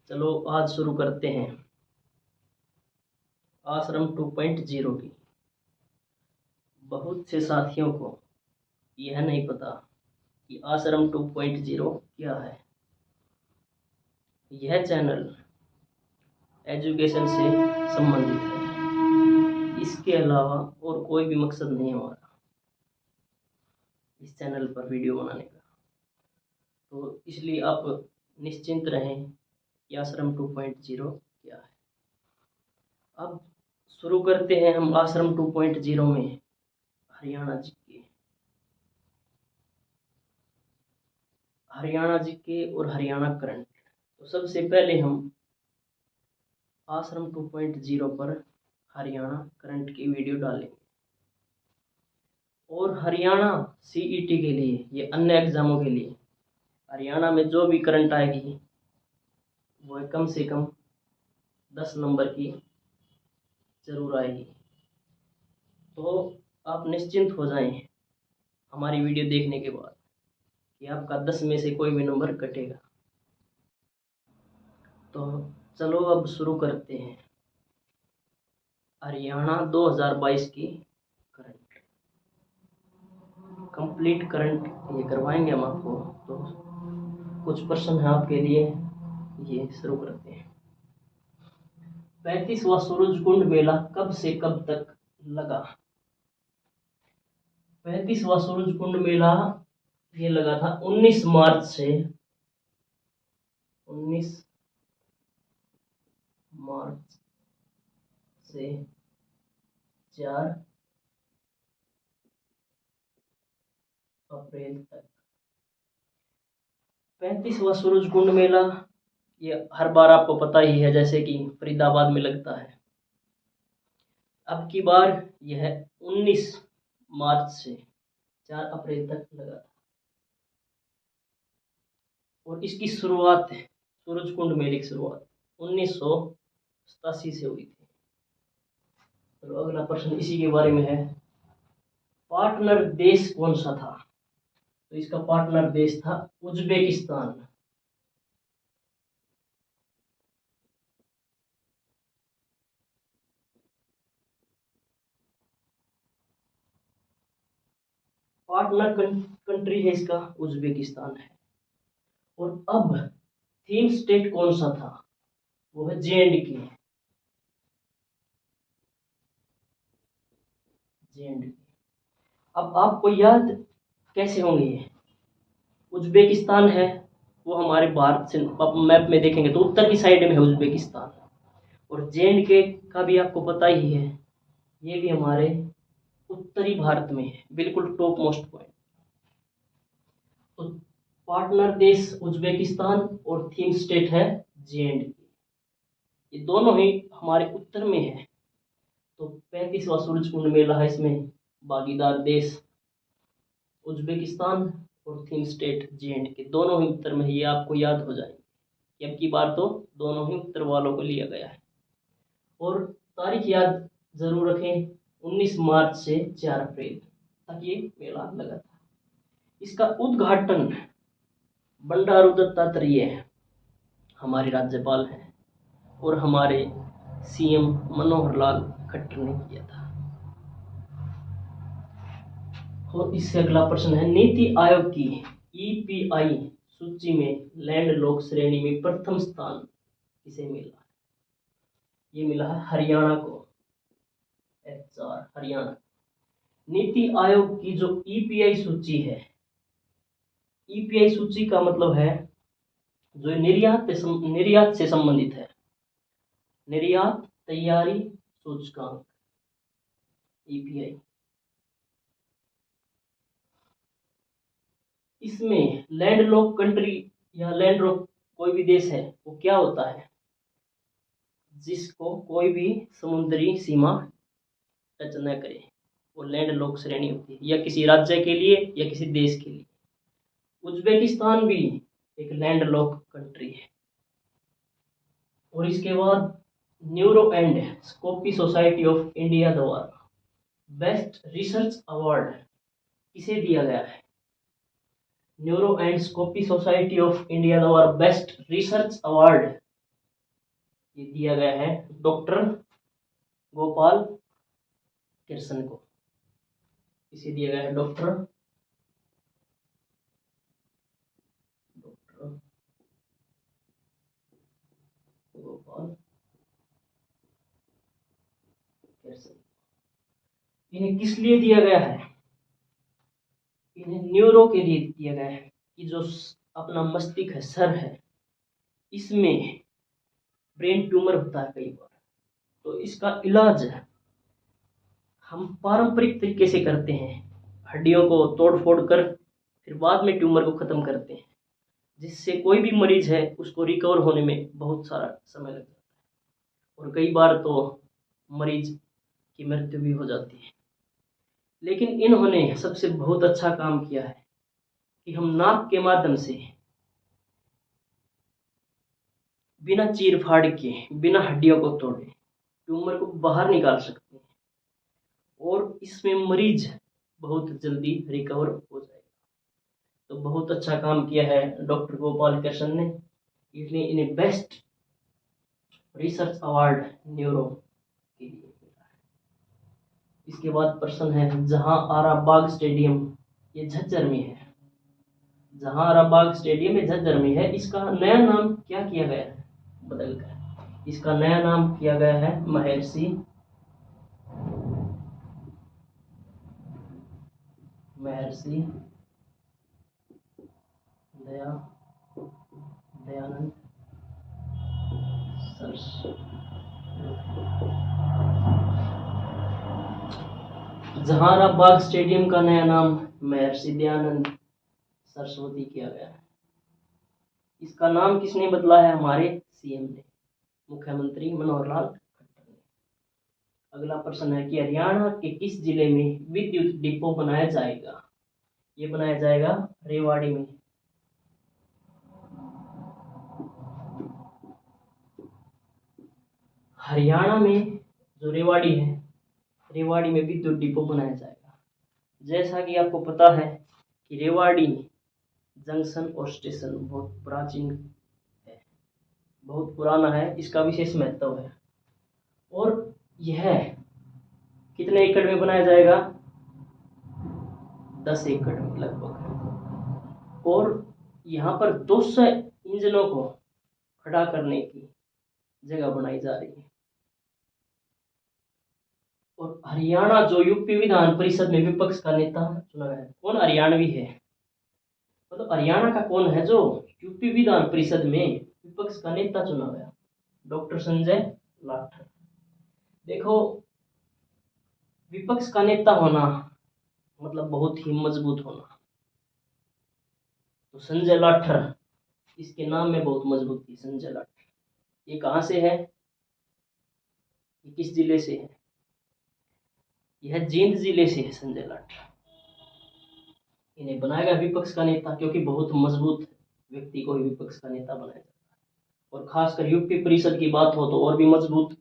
चलो आज शुरू करते हैं आश्रम 2.0 की। बहुत से साथियों को यह नहीं पता कि आश्रम 2.0 क्या है। यह चैनल एजुकेशन से संबंधित है। इसके अलावा और कोई भी मकसद नहीं हमारा इस चैनल पर वीडियो बनाने का। तो इसलिए आप निश्चिंत रहें कि आश्रम 2.0 क्या है। अब शुरू करते हैं हम आश्रम 2.0 में हरियाणा जी के और हरियाणा करंट। तो सबसे पहले हम आश्रम 2.0 पर हरियाणा करंट की वीडियो डालेंगे और हरियाणा सीईटी के लिए, ये अन्य एग्जामों के लिए हरियाणा में जो भी करंट आएगी वह कम से कम 10 नंबर की जरूर आएगी। तो आप निश्चिंत हो जाएं हमारी वीडियो देखने के बाद कि आपका 10 में से कोई भी नंबर कटेगा। तो चलो अब शुरू करते हैं हरियाणा 2022 की करंट। कंप्लीट करंट ये करवाएंगे हम आपको। तो कुछ प्रश्न है आपके लिए, ये शुरू करते हैं। 35वां सूरजकुंड मेला कब से कब तक लगा? 35वां सूरजकुंड मेला ये लगा था 19 मार्च से 4 अप्रैल तक। 35वां सूरजकुंड मेला ये हर बार आपको पता ही है, जैसे कि फरीदाबाद में लगता है। अब की बार यह 19 मार्च से 4 अप्रैल तक लगा था और इसकी शुरुआत सूरजकुंड मेले की शुरुआत 1987 से हुई थी। तो अगला प्रश्न इसी के बारे में है। पार्टनर देश कौन सा था? तो इसका पार्टनर देश था उज्बेकिस्तान। पार्टनर कंट्री है इसका उज्बेकिस्तान है। और अब थीम स्टेट कौन सा था? वो है जे एंड के। अब आपको याद कैसे होंगे ये? उज्बेकिस्तान है वो हमारे भारत से मैप में देखेंगे तो उत्तर की साइड में है उज्बेकिस्तान। और जे एंड के का भी आपको पता ही है, ये भी हमारे उत्तरी भारत में है, बिल्कुल टॉप मोस्ट पॉइंट। तो पार्टनर देश उज्बेकिस्तान और थीम स्टेट है जे एंड के। ये दोनों ही हमारे उत्तर में है। तो 35वां सूरजकुंड मेला है, इसमें भागीदार देश उज्बेकिस्तान और थीम स्टेट जे एंड के, दोनों ही उत्तर में। ये आपको याद हो जाएंगे। अब की बार तो दोनों ही उत्तर वालों को लिया गया है। और तारीख याद जरूर रखें, 19 मार्च से 4 अप्रैल तक ये मेला लगा था। इसका उद्घाटन बंडारू दत्तात्रेय हमारे राज्यपाल हैं और हमारे सीएम मनोहर लाल खट्टर ने किया था। और इससे अगला प्रश्न है, नीति आयोग की ईपीआई सूची में लैंडलॉक श्रेणी में प्रथम स्थान किसे मिला? ये मिला है हरियाणा को। HR हरियाणा। नीति आयोग की जो ईपीआई सूची है, ईपीआई सूची का मतलब है जो निर्यात से संबंधित है, निर्यात तैयारी सूचकांक, ईपीआई। इसमें लैंडलॉक कंट्री या लैंडलॉक कोई भी देश है वो क्या होता है? जिसको कोई भी समुद्री सीमा टच न करे, वो लैंडलॉक श्रेणी होती है, या किसी राज्य के लिए या किसी देश के लिए। उज्बेकिस्तान भी एक लैंडलॉक कंट्री है। और इसके बाद neuro and scopy society of India द्वारा बेस्ट रिसर्च अवार्ड किसे दिया गया है? Neuro and scopy society of India द्वारा बेस्ट रिसर्च अवार्ड ये दिया गया है डॉक्टर गोपाल कृष्ण को। इसे दिया गया है डॉक्टर गोपाल कृष्ण। इन्हें किस लिए दिया गया है? इन्हें न्यूरो के लिए दिया गया है कि जो अपना मस्तिष्क है, सर है, इसमें ब्रेन ट्यूमर होता है कई बार, तो इसका इलाज हम पारंपरिक तरीके से करते हैं, हड्डियों को तोड़ फोड़ कर फिर बाद में ट्यूमर को ख़त्म करते हैं, जिससे कोई भी मरीज है उसको रिकवर होने में बहुत सारा समय लग जाता है और कई बार तो मरीज की मृत्यु भी हो जाती है। लेकिन इन्होंने सबसे बहुत अच्छा काम किया है कि हम नाक के माध्यम से बिना चीर फाड़ के, बिना हड्डियों को तोड़े ट्यूमर को बाहर निकाल सकते हैं और इसमें मरीज बहुत जल्दी रिकवर हो जाएगा। तो बहुत अच्छा काम किया है डॉक्टर गोपाल कृष्ण ने, इसलिए इन्हें बेस्ट रिसर्च अवार्ड न्यूरो के लिए मिला है। इसके बाद प्रश्न है जहां आरा बाग स्टेडियम, ये झज्जर में है। जहां आरा बाग स्टेडियम ये झज्जर में है, इसका नया नाम क्या किया गया है? बदल कर इसका नया नाम किया गया है महर्षि दयानंद जहांरा बाग स्टेडियम का नया नाम महर्षि दयानंद सरस्वती किया गया है। इसका नाम किसने बदला है? हमारे सीएम ने, मुख्यमंत्री मनोहर लाल खट्टर ने। अगला प्रश्न है कि हरियाणा के किस जिले में विद्युत डिपो बनाया जाएगा? ये बनाया जाएगा रेवाड़ी में। हरियाणा में जो रेवाड़ी है, रेवाड़ी में विद्युत डिपो बनाया जाएगा। जैसा कि आपको पता है कि रेवाड़ी जंक्शन और स्टेशन बहुत प्राचीन है, बहुत पुराना है, इसका विशेष महत्व है। और यह कितने एकड़ में बनाया जाएगा? 10 एकड़ में लगभग। और यहाँ पर 200 इंजनों को खड़ा करने की जगह बनाई जा रही है। और हरियाणा जो यूपी विधान परिषद में विपक्ष का नेता चुना गया है, कौन हरियाणवी है? मतलब हरियाणा का कौन है जो यूपी विधान परिषद में विपक्ष का नेता चुना गया? डॉक्टर संजय लाठर। देखो, विपक्ष का नेता होना मतलब बहुत ही मजबूत होना। तो संजय लाठर, इसके नाम में बहुत मजबूती। संजय लाठर ये कहाँ से है? ये किस जिले से है? यह जींद जिले से है संजय लाठर। इन्हें बनाया गया विपक्ष का नेता क्योंकि बहुत मजबूत व्यक्ति को ही विपक्ष का नेता बनाया जाता है। और खासकर यूपी परिषद की बात हो तो और भी मजबूत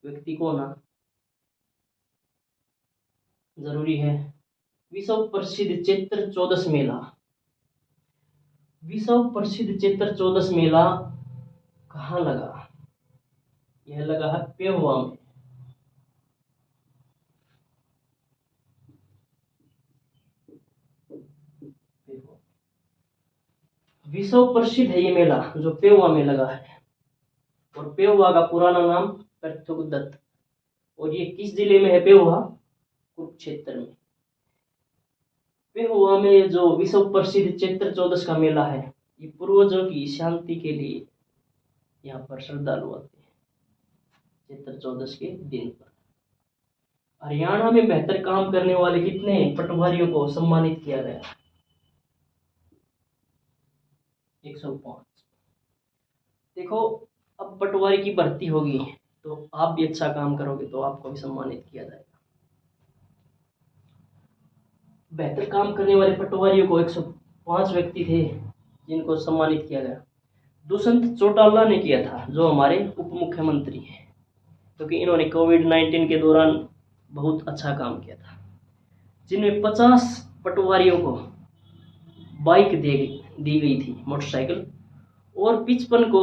व्यक्ति को होना जरूरी है। विश्व प्रसिद्ध चैत्र चौदस मेला, विश्व प्रसिद्ध चैत्र चौदस मेला कहाँ लगा? यह लगा है पेहुआ में। विश्व प्रसिद्ध है ये मेला जो पेहुआ में लगा है। और पेहुआ का पुराना नाम पृथुदत्त। और ये किस जिले में है पेहुआ? कुरुक्षेत्र में। पेहुआ में जो विश्व प्रसिद्ध चैत्र चौदस का मेला है, ये पूर्वजों की शांति के लिए यहाँ पर श्रद्धालु आते हैं चैत्र चौदस के दिन पर। हरियाणा में बेहतर काम करने वाले कितने पटवारियों को सम्मानित किया गया? 105। देखो, अब पटवारी की भर्ती होगी तो आप भी अच्छा काम करोगे तो आपको भी सम्मानित किया जाएगा। बेहतर काम करने वाले पटवारियों को 105 व्यक्ति थे जिनको सम्मानित किया गया। दुष्यंत चौटाला ने किया था जो हमारे उप मुख्यमंत्री हैं, क्योंकि इन्होंने कोविड-19 के दौरान बहुत अच्छा काम किया था। जिनमें 50 पटवारियों को बाइक दी गई थी, मोटरसाइकिल, और 55 को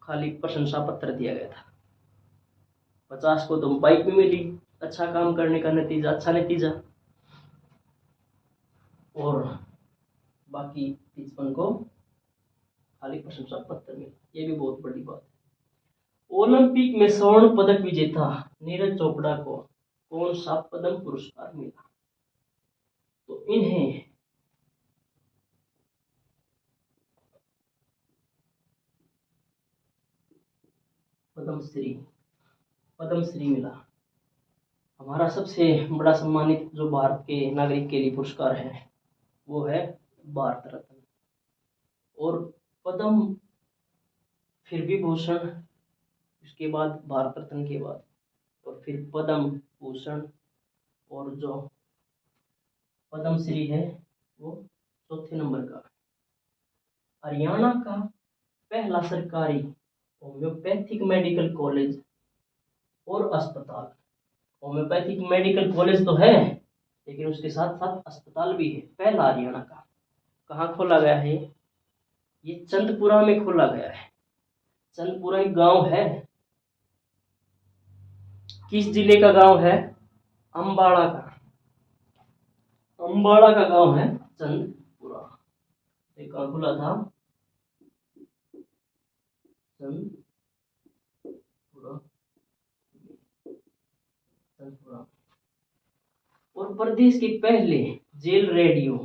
खाली प्रशंसा पत्र दिया गया था। 50 को तो बाइक भी मिली, अच्छा काम करने का नतीजा, अच्छा नतीजा। और बाकी 53 को खाली प्रशंसा पत्र मिला, ये भी बहुत बड़ी बात है। ओलंपिक में स्वर्ण पदक विजेता नीरज चोपड़ा को कौन सा पद्म पुरस्कार मिला? तो इन्हें पद्मश्री मिला। हमारा सबसे बड़ा सम्मानित जो भारत के नागरिक के लिए पुरस्कार है वो है भारत रत्न। और पद्म, फिर विभूषण, उसके बाद भारत रत्न के बाद, और फिर पद्म भूषण, और जो पद्मश्री है वो चौथे नंबर का। हरियाणा का पहला सरकारी होम्योपैथिक मेडिकल कॉलेज और अस्पताल, होम्योपैथिक मेडिकल कॉलेज तो है लेकिन उसके साथ साथ अस्पताल भी है, पहला हरियाणा का। कहाँ खोला गया है? ये चंदपुरा में खोला गया है। चंदपुरा एक गांव है, किस जिले का गांव है? अंबाड़ा का। अंबाड़ा का गांव है चंदपुरा। ये कहाँ खुला था? चंदपुरा। और प्रदेश के पहले जेल रेडियो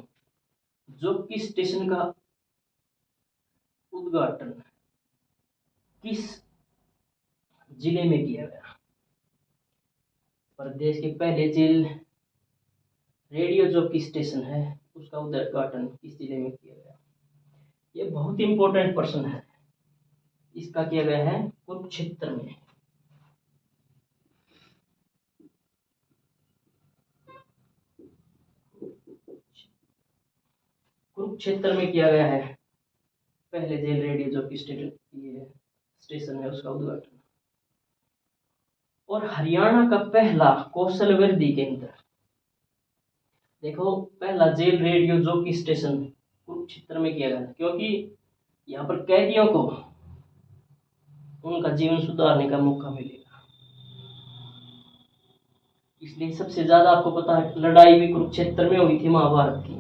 जो किस स्टेशन का उद्घाटन किस जिले में किया गया? प्रदेश के पहले जेल रेडियो जो किस स्टेशन है उसका उद्घाटन किस जिले में किया गया? ये बहुत इंपॉर्टेंट प्रश्न है। इसका किया गया है कुरुक्षेत्र में। कुरुक्षेत्र में किया गया है पहले जेल रेडियो जो कि स्टेशन है उसका उद्घाटन। और हरियाणा का पहला कौशल वृद्धि केंद्र, देखो पहला जेल रेडियो जो कि स्टेशन कुरुक्षेत्र में किया गया, क्योंकि यहाँ पर कैदियों को उनका जीवन सुधारने का मौका मिलेगा, इसलिए सबसे ज्यादा आपको पता है लड़ाई भी कुरुक्षेत्र में हुई थी महाभारत की।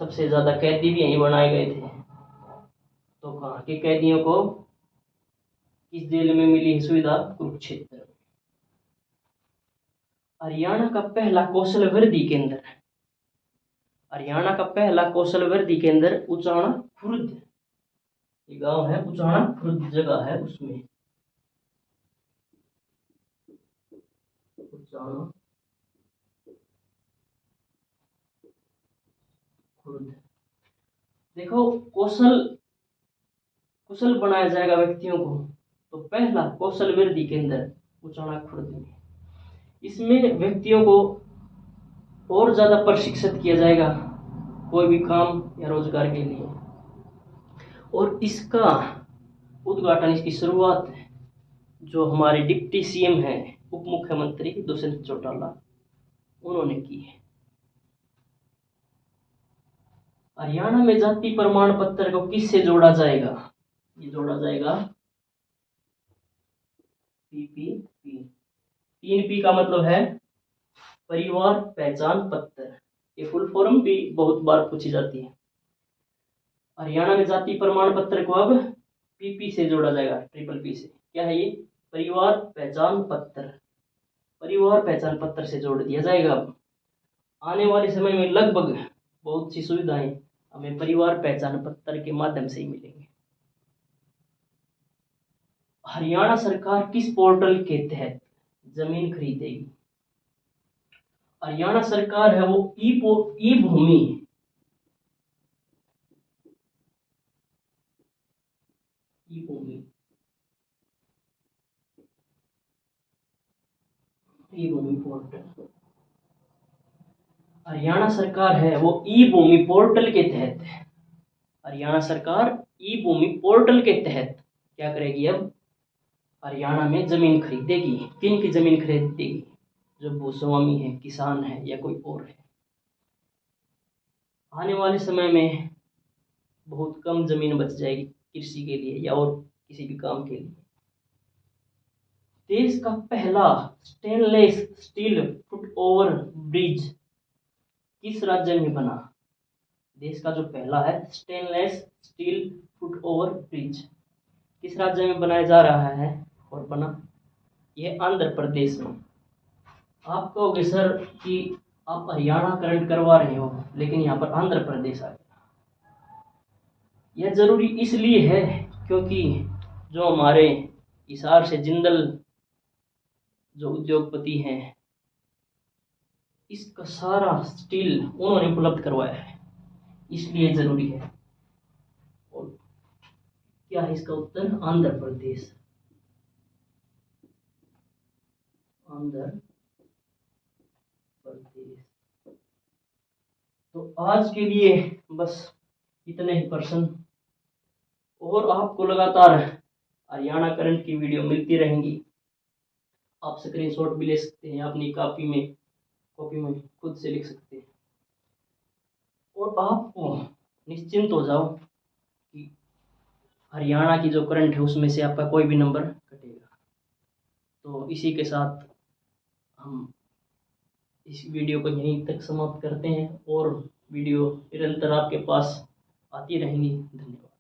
सबसे ज्यादा कैदी भी यहीं बनाए गए थे। तो कहाँ के कैदियों को किस जेल में मिली सुविधा? कुरुक्षेत्र। हरियाणा का पहला कौशल वृद्धि केंद्र, हरियाणा का पहला कौशल वृद्धि केंद्र उचाणा खुर्द, ये गांव है उचाणा खुर्द जगह है उसमें। उचाणा खुर्द। देखो कुशल बनाया जाएगा व्यक्तियों को, तो पहला कौशल वृद्धि केंद्र उचाणा खुर्द में। इसमें व्यक्तियों को और ज्यादा प्रशिक्षित किया जाएगा कोई भी काम या रोजगार के लिए। और इसका उद्घाटन, इसकी शुरुआत जो हमारे डिप्टी सीएम हैं उप मुख्यमंत्री दुष्यंत चौटाला उन्होंने की है। हरियाणा में जाति प्रमाण पत्र को किससे जोड़ा जाएगा? ये जोड़ा जाएगा पीपीपी। 3P का मतलब है परिवार पहचान पत्र। ये फुल फॉर्म भी बहुत बार पूछी जाती है। हरियाणा में जाति प्रमाण पत्र को अब पीपी से जोड़ा जाएगा, ट्रिपल पी से। क्या है ये? परिवार पहचान पत्र। परिवार पहचान पत्र से जोड़ दिया जाएगा। अब आने वाले समय में लगभग बहुत सी सुविधाएं हमें परिवार पहचान पत्र के माध्यम से ही मिलेंगे। हरियाणा सरकार किस पोर्टल के तहत जमीन खरीदेगी? हरियाणा सरकार है वो ई भूमि पोर्टल। हरियाणा सरकार है वो ई भूमि पोर्टल के तहत, हरियाणा सरकार ई भूमि पोर्टल के तहत क्या करेगी? अब हरियाणा में जमीन खरीदेगी। किन की जमीन खरीदेगी? जो भूस्वामी है, किसान है या कोई और है। आने वाले समय में बहुत कम जमीन बच जाएगी कृषि के लिए या और किसी भी काम के लिए। देश का पहला stainless steel foot over bridge किस राज्य में बना? देश का जो पहला है stainless steel foot over bridge किस राज्य में बनाया जा रहा है और बना? यह आंध्र प्रदेश में। आप कहोगे सर कि आप हरियाणाकरण करवा रहे हो, लेकिन यहाँ पर आंध्र प्रदेश आ गया। यह जरूरी इसलिए है क्योंकि जो हमारे हिसार से जिंदल जो उद्योगपति हैं, इसका सारा स्टील उन्होंने उपलब्ध करवाया है, इसलिए जरूरी है। और क्या है इसका उत्तर? आंध्र प्रदेश। आंध्र प्रदेश। तो आज के लिए बस इतने ही प्रश्न, और आपको लगातार हरियाणा करंट की वीडियो मिलती रहेंगी। आप स्क्रीनशॉट भी ले सकते हैं, अपनी कॉपी में खुद से लिख सकते हैं, और आपको निश्चिंत हो जाओ कि हरियाणा की जो करंट है उसमें से आपका कोई भी नंबर कटेगा। तो इसी के साथ हम इस वीडियो को यहीं तक समाप्त करते हैं, और वीडियो निरंतर आपके पास आती रहेंगी। धन्यवाद।